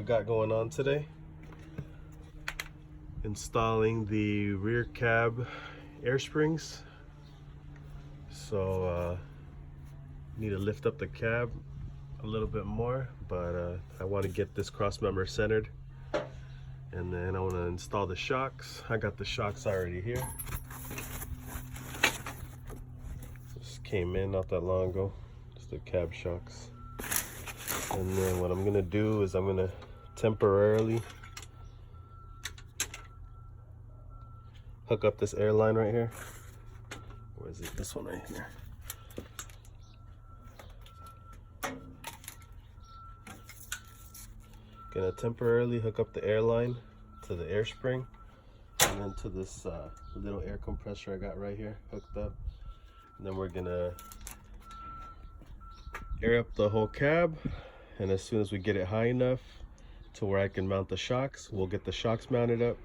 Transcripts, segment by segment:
we got going on today. Installing the rear cab air springs. So need to lift up the cab a little bit more, but I want to get this cross member centered, and then I want to install the shocks. I got the shocks already here. This came in not that long ago. It's the cab shocks. And then what I'm gonna do is I'm gonna temporarily hook up this air line right here. Where is it? This one right here. Gonna temporarily hook up the air line to the air spring, and then to this little air compressor I got right here hooked up. And then we're gonna air up the whole cab, and as soon as we get it high enough to where I can mount the shocks, we'll get the shocks mounted up.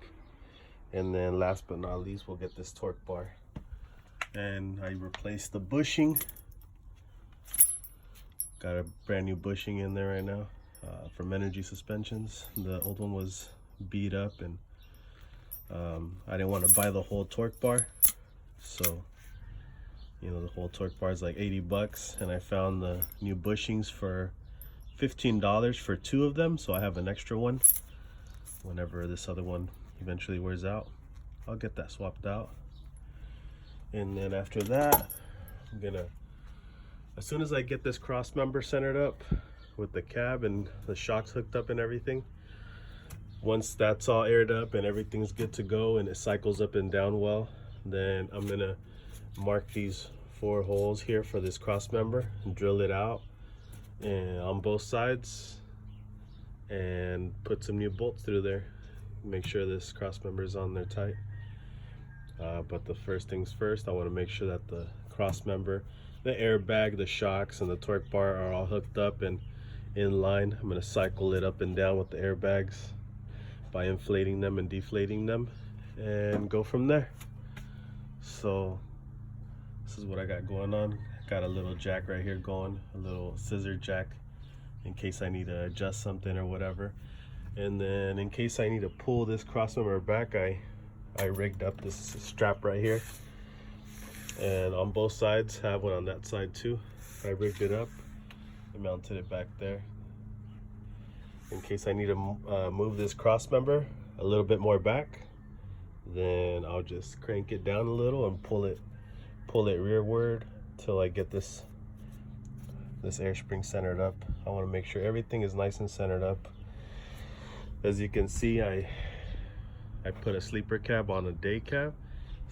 And then last but not least, we'll get this torque bar. And I replaced the bushing. Got a brand new bushing in there right now from Energy Suspensions. The old one was beat up, and I didn't want to buy the whole torque bar. So, you know, the whole torque bar is like 80 bucks, and I found the new bushings for $15 for 2 of them. So I have an extra one. Whenever this other one eventually wears out, I'll get that swapped out. And then after that, I'm gonna, as soon as I get this cross member centered up with the cab and the shocks hooked up and everything, once that's all aired up and everything's good to go and it cycles up and down well, then I'm gonna mark these 4 holes here for this cross member and drill it out and on both sides, and put some new bolts through there. Make sure this cross member is on there tight. But the first things first, I want to make sure that the cross member, the airbag, the shocks, and the torque bar are all hooked up and in line. I'm going to cycle it up and down with the airbags by inflating them and deflating them, and go from there. So this is what I got going on. Got a little jack right here going, a little scissor jack in case I need to adjust something or whatever. And then in case I need to pull this cross member back, I rigged up this strap right here, and on both sides, have one on that side too. I rigged it up and mounted it back there. In case I need to move this cross member a little bit more back, then I'll just crank it down a little and pull it rearward till I get this air spring centered up. I want to make sure everything is nice and centered up. As you can see, I put a sleeper cab on a day cab,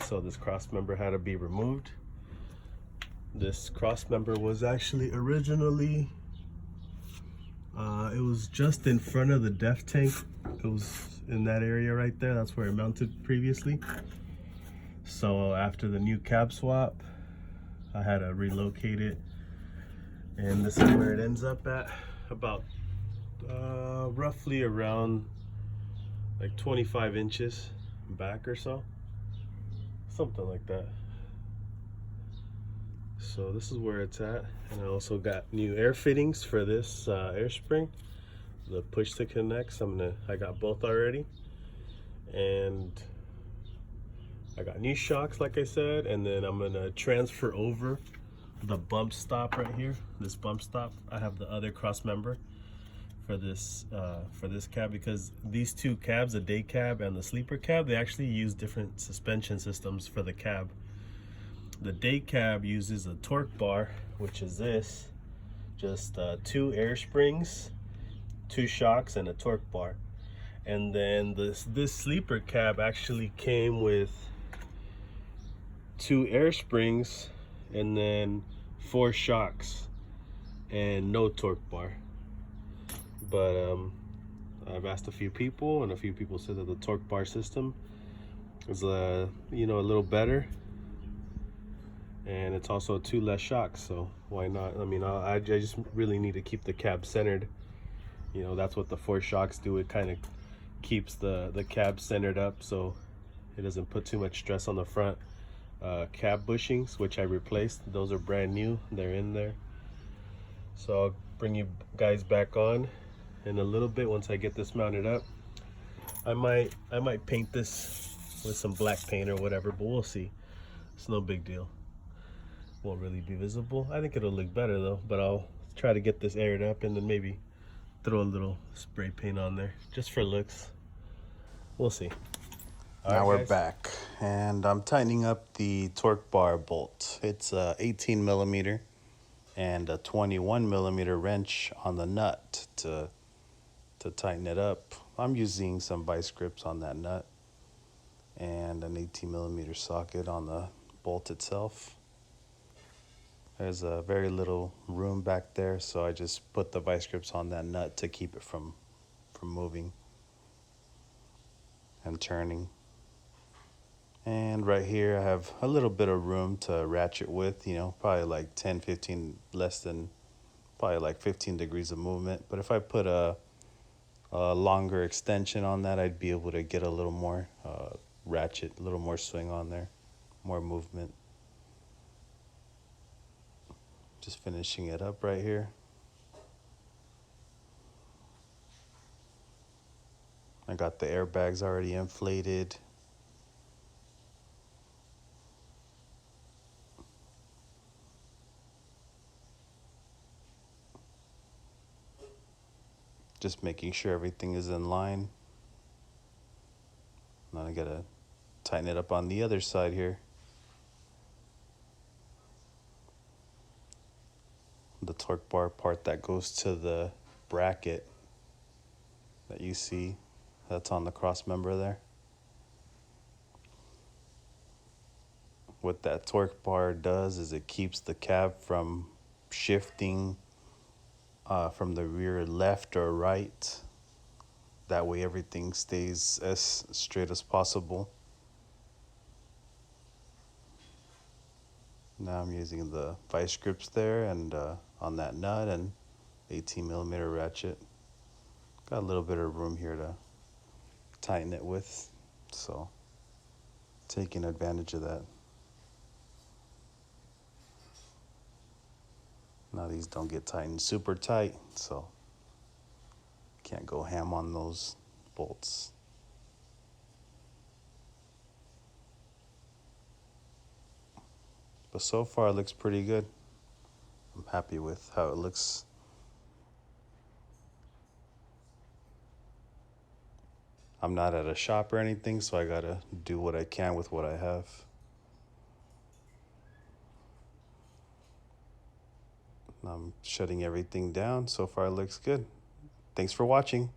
so this cross member had to be removed. This cross member was actually originally, it was just in front of the def tank. It was in that area right there. That's where it mounted previously. So after the new cab swap, I had to relocate it, and this is where it ends up at, about roughly around like 25 inches back or so, something like that. So this is where it's at. And I also got new air fittings for this air spring, the push to connects. I got both already, and I got new shocks like I said, and then I'm gonna transfer over the bump stop right here. This bump stop, I have the other cross member for this cab, because these 2 cabs, the day cab and the sleeper cab, they actually use different suspension systems for the cab. The day cab uses a torque bar, which is this, just 2 air springs, 2 shocks, and a torque bar. And then this sleeper cab actually came with 2 air springs and then 4 shocks and no torque bar. But I've asked a few people, and a few people said that the torque bar system is you know, a little better, and it's also 2 less shocks, so why not? I mean, I just really need to keep the cab centered. You know, that's what the 4 shocks do. It kind of keeps the cab centered up, so it doesn't put too much stress on the front cab bushings, which I replaced. Those are brand new, they're in there. So I'll bring you guys back on in a little bit once I get this mounted up. I might paint this with some black paint or whatever, but we'll see. It's no big deal. Won't really be visible. I think it'll look better though, but I'll try to get this aired up and then maybe throw a little spray paint on there just for looks. We'll see. Now we're back, and I'm tightening up the torque bar bolt. It's a 18 millimeter and a 21 millimeter wrench on the nut to tighten it up. I'm using some vice grips on that nut and an 18 millimeter socket on the bolt itself. There's a very little room back there, so I just put the vice grips on that nut to keep it from moving and turning. And right here I have a little bit of room to ratchet with, probably like 10, 15, less than, probably like 15 degrees of movement. But if I put a longer extension on that, I'd be able to get a little more ratchet, a little more swing on there, more movement. Just finishing it up right here. I got the airbags already inflated. Just making sure everything is in line. Now I gotta tighten it up on the other side here. The torque bar part that goes to the bracket that you see, that's on the cross member there. What that torque bar does is it keeps the cab from shifting from the rear left or right. That way everything stays as straight as possible. Now I'm using the vice grips there and on that nut and 18 millimeter ratchet. Got a little bit of room here to tighten it with, so taking advantage of that. Now these don't get tightened super tight, so can't go ham on those bolts. But so far it looks pretty good. I'm happy with how it looks. I'm not at a shop or anything, so I gotta do what I can with what I have. I'm shutting everything down. So far it looks good. Thanks for watching.